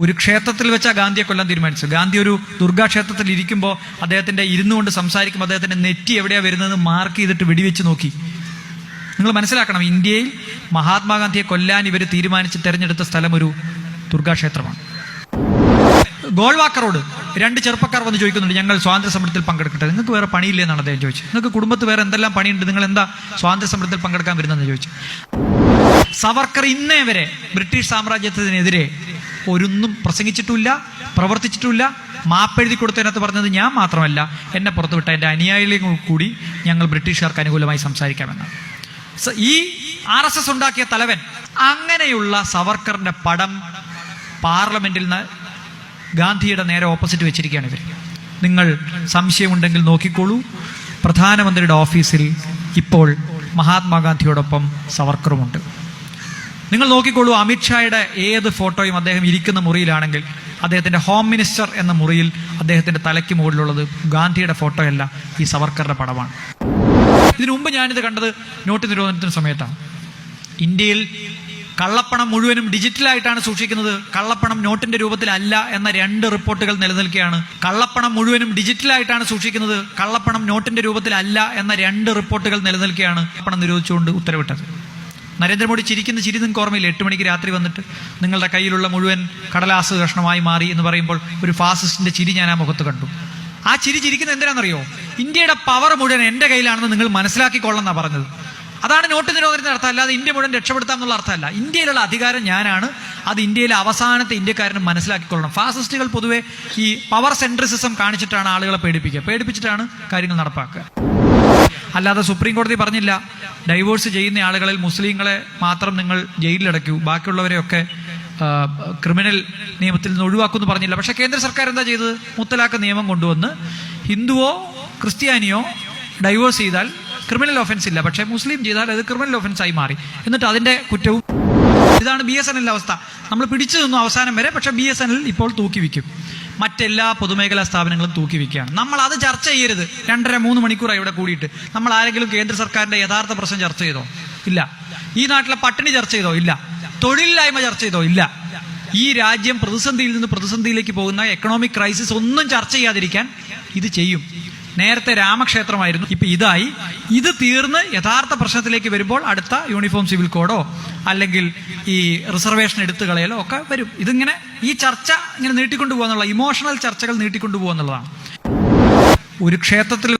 ഒരു ക്ഷേത്രത്തിൽ വെച്ചാൽ ഗാന്ധിയെ കൊല്ലാൻ തീരുമാനിച്ചു. ഗാന്ധി ഒരു ദുർഗാക്ഷേത്രത്തിൽ ഇരിക്കുമ്പോൾ അദ്ദേഹത്തിൻ്റെ ഇരുന്നുകൊണ്ട് സംസാരിക്കുമ്പോൾ അദ്ദേഹത്തിൻ്റെ നെറ്റി എവിടെയാണ് വരുന്നതെന്ന് മാർക്ക് ചെയ്തിട്ട് വെടിവെച്ച് നോക്കി. നിങ്ങൾ മനസ്സിലാക്കണം, ഇന്ത്യയിൽ മഹാത്മാഗാന്ധിയെ കൊല്ലാൻ ഇവർ തീരുമാനിച്ച് തിരഞ്ഞെടുത്ത സ്ഥലം ഒരു ദുർഗാക്ഷേത്രമാണ്. ഗോൾവാക്കറോട് 2 ചെറുപ്പക്കാർ വന്ന് ചോദിക്കുന്നുണ്ട്, ഞങ്ങൾ സ്വാതന്ത്ര്യ സമരത്തിൽ പങ്കെടുക്കട്ടെ, നിങ്ങൾക്ക് വേറെ പണിയില്ലേ എന്നാണ് അദ്ദേഹം ചോദിച്ചത്. നിങ്ങൾക്ക് കുടുംബത്ത് വേറെ എന്തെല്ലാം പണിയുണ്ട്, നിങ്ങൾ എന്താ സ്വാതന്ത്ര്യ സമരത്തിൽ പങ്കെടുക്കാൻ വരുന്നതെന്ന് ചോദിച്ചു. സവർക്കർ ഇന്നേ വരെ ബ്രിട്ടീഷ് സാമ്രാജ്യത്തിനെതിരെ ഒരൊന്നും പ്രസംഗിച്ചിട്ടില്ല, പ്രവർത്തിച്ചിട്ടില്ല. മാപ്പെഴുതി കൊടുത്തതിനകത്ത് പറഞ്ഞത് ഞാൻ മാത്രമല്ല, എന്നെ പുറത്തുവിട്ട എൻ്റെ അനുയായികളെയും കൂടി ഞങ്ങൾ ബ്രിട്ടീഷുകാർക്ക് അനുകൂലമായി സംസാരിക്കാമെന്നാണ്. ഈ RSS ഉണ്ടാക്കിയ തലവൻ അങ്ങനെയുള്ള സവർക്കറിന്റെ പടം പാർലമെന്റിൽ നിന്ന് ഗാന്ധിയുടെ നേരെ ഓപ്പോസിറ്റ് വെച്ചിരിക്കുകയാണ് ഇവർ. നിങ്ങൾ സംശയമുണ്ടെങ്കിൽ നോക്കിക്കോളൂ, പ്രധാനമന്ത്രിയുടെ ഓഫീസിൽ ഇപ്പോൾ മഹാത്മാഗാന്ധിയോടൊപ്പം സവർക്കറുമുണ്ട്. നിങ്ങൾ നോക്കിക്കോളൂ, അമിത്ഷായുടെ ഏത് ഫോട്ടോയും അദ്ദേഹം ഇരിക്കുന്ന മുറിയിലാണെങ്കിൽ അദ്ദേഹത്തിൻ്റെ ഹോം മിനിസ്റ്റർ എന്ന മുറിയിൽ അദ്ദേഹത്തിൻ്റെ തലയ്ക്ക് മുകളിലുള്ളത് ഗാന്ധിയുടെ ഫോട്ടോയല്ല, ഈ സവർക്കറുടെ പടമാണ്. ഇതിനു മുമ്പ് ഞാനിത് കണ്ടത് നോട്ട് നിരോധനത്തിന് സമയത്താണ്. ഇന്ത്യയിൽ കള്ളപ്പണം മുഴുവനും ഡിജിറ്റലായിട്ടാണ് സൂക്ഷിക്കുന്നത്, കള്ളപ്പണം നോട്ടിന്റെ രൂപത്തിലല്ല എന്ന 2 റിപ്പോർട്ടുകൾ നിലനിൽക്കുകയാണ്. കള്ളപ്പണം മുഴുവനും ഡിജിറ്റലായിട്ടാണ് സൂക്ഷിക്കുന്നത്, കള്ളപ്പണം നോട്ടിന്റെ രൂപത്തിലല്ല എന്ന 2 റിപ്പോർട്ടുകൾ നിലനിൽക്കുകയാണ് പണം നിരോധിച്ചുകൊണ്ട് ഉത്തരവിട്ടത്. നരേന്ദ്രമോദി ചിരിക്കുന്ന ചിരി നിങ്ങൾക്ക് ഓർമ്മയില്ല? 8 മണിക്ക് രാത്രി വന്നിട്ട് നിങ്ങളുടെ കയ്യിലുള്ള മുഴുവൻ കടലാസ് കഷ്ണമായി മാറി എന്ന് പറയുമ്പോൾ ഒരു ഫാസിസ്റ്റിന്റെ ചിരി ഞാൻ ആ മുഖത്ത് കണ്ടു. ആ ചിരി ചിരിക്കുന്നത് എന്തിനാണെന്നറിയോ? ഇന്ത്യയുടെ പവർ മുഴുവൻ എൻ്റെ കയ്യിലാണെന്ന് നിങ്ങൾ മനസ്സിലാക്കിക്കൊള്ളെന്നാണ് പറഞ്ഞത്. അതാണ് നോട്ട് നിരോധനത്തിന്റെ അർത്ഥം. അല്ലാതെ ഇന്ത്യ മുഴുവൻ രക്ഷപ്പെടുത്താം എന്നുള്ള അർത്ഥമല്ല. ഇന്ത്യയിലുള്ള അധികാരം ഞാനാണ്, അത് ഇന്ത്യയിലെ അവസാനത്തെ ഇന്ത്യക്കാരനും മനസ്സിലാക്കിക്കൊള്ളണം. ഫാസിസ്റ്റുകൾ പൊതുവെ ഈ പവർ സെൻട്രിസിസം കാണിച്ചിട്ടാണ് ആളുകളെ പേടിപ്പിച്ചിട്ടാണ് കാര്യങ്ങൾ നടപ്പാക്കുക. അല്ലാതെ സുപ്രീം കോടതി പറഞ്ഞില്ല ഡൈവോഴ്സ് ചെയ്യുന്ന ആളുകളിൽ മുസ്ലിങ്ങളെ മാത്രം നിങ്ങൾ ജയിലിലടയ്ക്കൂ, ബാക്കിയുള്ളവരെയൊക്കെ ക്രിമിനൽ നിയമത്തിൽ നിന്ന് ഒഴിവാക്കുമെന്ന് പറഞ്ഞില്ല. പക്ഷേ കേന്ദ്ര സർക്കാർ എന്താ ചെയ്തത്? മുത്തലാഖ് നിയമം കൊണ്ടുവന്ന് ഹിന്ദുവോ ക്രിസ്ത്യാനിയോ ഡൈവോഴ്സ് ചെയ്താൽ ക്രിമിനൽ ഒഫൻസ് ഇല്ല, പക്ഷേ മുസ്ലിം ചെയ്താൽ അത് ക്രിമിനൽ ഒഫൻസായി മാറി. എന്നിട്ട് അതിൻ്റെ കുറ്റവും. ഇതാണ് BSNL അവസ്ഥ. നമ്മൾ പിടിച്ചു നിന്നു അവസാനം വരെ, പക്ഷേ BSNL ഇപ്പോൾ തൂക്കിവെക്കും. മറ്റെല്ലാ പൊതുമേഖലാ സ്ഥാപനങ്ങളും തൂക്കിവെക്കുകയാണ്. നമ്മൾ അത് ചർച്ച ചെയ്യരുത്. 2.5-3 മണിക്കൂറായി ഇവിടെ കൂടിയിട്ട്. നമ്മൾ ആരെങ്കിലും കേന്ദ്ര സർക്കാരിന്റെ യഥാർത്ഥ പ്രശ്നം ചർച്ച ചെയ്തോ? ഇല്ല. ഈ നാട്ടിലെ പട്ടിണി ചർച്ച ചെയ്തോ? ഇല്ല. തൊഴിലില്ലായ്മ ചർച്ച ചെയ്തോ? ഇല്ല. ഈ രാജ്യം പ്രതിസന്ധിയിൽ നിന്ന് പ്രതിസന്ധിയിലേക്ക് പോകുന്ന എക്കണോമിക് ക്രൈസിസ് ഒന്നും ചർച്ച ചെയ്യാതിരിക്കാൻ ഇത് ചെയ്യും. നേരത്തെ രാമക്ഷേത്രമായിരുന്നു, ഇപ്പൊ ഇതായി. ഇത് തീർന്ന് യഥാർത്ഥ പ്രശ്നത്തിലേക്ക് വരുമ്പോൾ അടുത്ത യൂണിഫോം സിവിൽ കോഡോ അല്ലെങ്കിൽ ഈ റിസർവേഷൻ എടുത്തു കളയലോ ഒക്കെ വരും. ഇതിങ്ങനെ ഈ ചർച്ച ഇങ്ങനെ നീട്ടിക്കൊണ്ടു പോകുന്നുള്ള ഇമോഷണൽ ചർച്ചകൾ നീട്ടിക്കൊണ്ടു പോകുന്നുള്ളതാണ്. ഒരു ക്ഷേത്രത്തിൽ